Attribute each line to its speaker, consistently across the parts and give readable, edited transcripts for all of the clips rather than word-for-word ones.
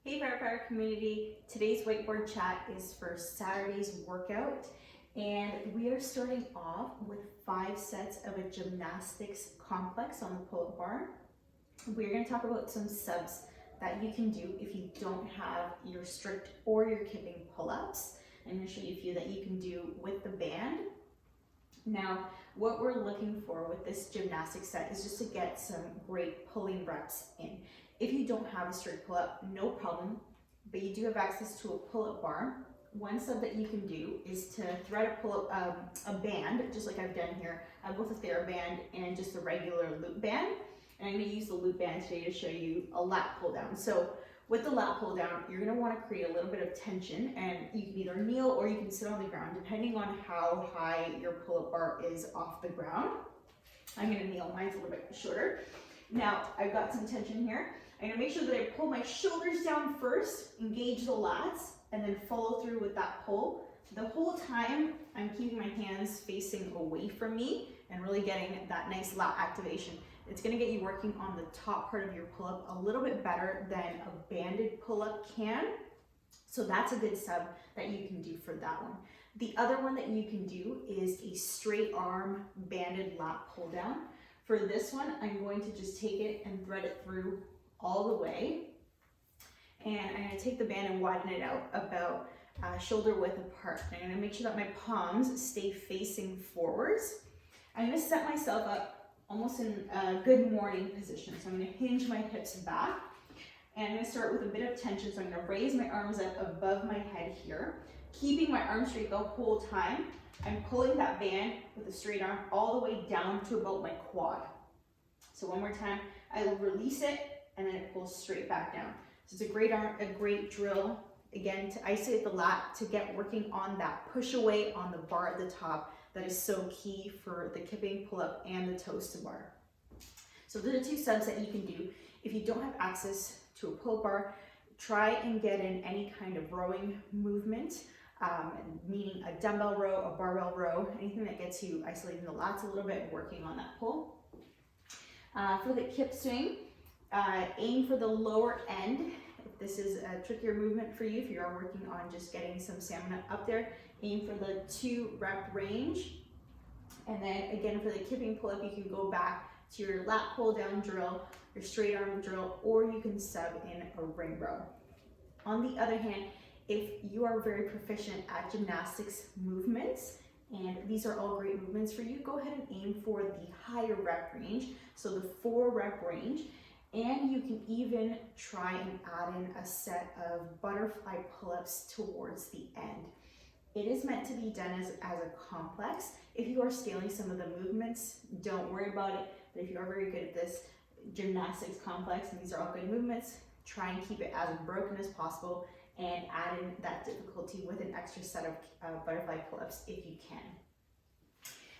Speaker 1: Hey FirePower community, today's whiteboard chat is for Saturday's workout, and we are starting off with 5 sets of a gymnastics complex on the pull-up bar. We're going to talk about some subs that you can do if you don't have your strict or your kipping pull-ups. I'm going to show you a few that you can do with the band. Now, what we're looking for with this gymnastics set is just to get some great pulling reps in. If you don't have a straight pull-up, no problem, but you do have access to a pull-up bar. One sub that you can do is to thread a pull-up a band, just like I've done here. I have both a TheraBand and just a regular loop band. And I'm going to use the loop band today to show you a lat pull down. So with the lat pull down, you're going to want to create a little bit of tension, and you can either kneel or you can sit on the ground, depending on how high your pull-up bar is off the ground. I'm going to kneel, mine's a little bit shorter. Now, I've got some tension here. I'm going to make sure that I pull my shoulders down first, engage the lats, and then follow through with that pull. The whole time, I'm keeping my hands facing away from me and really getting that nice lat activation. It's going to get you working on the top part of your pull-up a little bit better than a banded pull-up can. So that's a good sub that you can do for that one. The other one that you can do is a straight arm banded lat pull down. For this one, I'm going to just take it and thread it through all the way. And I'm going to take the band and widen it out about shoulder width apart. I'm going to make sure that my palms stay facing forwards. I'm going to set myself up almost in a good morning position. So I'm going to hinge my hips back. And I'm going to start with a bit of tension. So I'm going to raise my arms up above my head here, keeping my arms straight the whole time. I'm pulling that band with a straight arm all the way down to about my quad. So one more time, I will release it and then it pulls straight back down. So it's a great drill, again, to isolate the lat, to get working on that push away on the bar at the top. That is so key for the kipping pull up and the toes to bar. So those are 2 subs that you can do. If you don't have access to a pull bar, try and get in any kind of rowing movement, meaning a dumbbell row, a barbell row, anything that gets you isolating the lats a little bit and working on that pull. For the kip swing, aim for the lower end. If this is a trickier movement for you, if you are working on just getting some stamina up there, aim for the 2 rep range. And then again, for the kipping pull up, you can go back to your lat pull down drill, your straight arm drill, or you can sub in a ring row. On the other hand, if you are very proficient at gymnastics movements, and these are all great movements for you, go ahead and aim for the higher rep range, so the 4 rep range. And you can even try and add in a set of butterfly pull-ups towards the end. It is meant to be done as a complex. If you are scaling some of the movements, don't worry about it. But if you are very good at this gymnastics complex, and these are all good movements, try and keep it as unbroken as possible and add in that difficulty with an extra set of butterfly pull-ups if you can.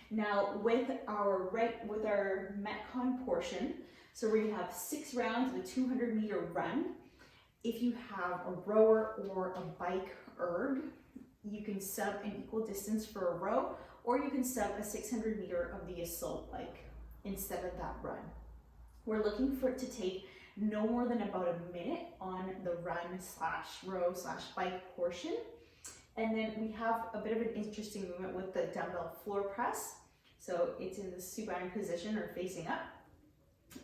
Speaker 1: Now with our Metcon portion, so we're gonna have 6 rounds of a 200-meter run. If you have a rower or a bike erg, you can sub an equal distance for a row, or you can sub a 600-meter of the assault bike instead of that run. We're looking for it to take no more than about a minute on the run/row/bike portion. And then we have a bit of an interesting movement with the dumbbell floor press. So it's in the supine position or facing up.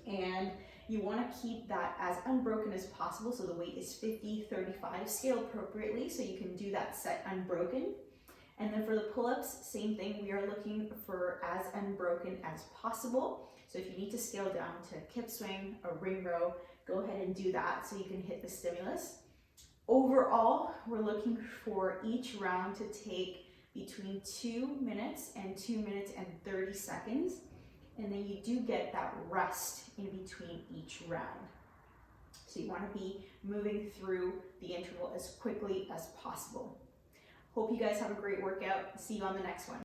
Speaker 1: And you want to keep that as unbroken as possible. So the weight is 50-35, scale appropriately so you can do that set unbroken. And then for the pull-ups, same thing. We are looking for as unbroken as possible. So if you need to scale down to kip swing or ring row, go ahead and do that so you can hit the stimulus. Overall, we're looking for each round to take between 2 minutes and 2 minutes and 30 seconds. And then you do get that rest in between each round. So you want to be moving through the interval as quickly as possible. Hope you guys have a great workout. See you on the next one.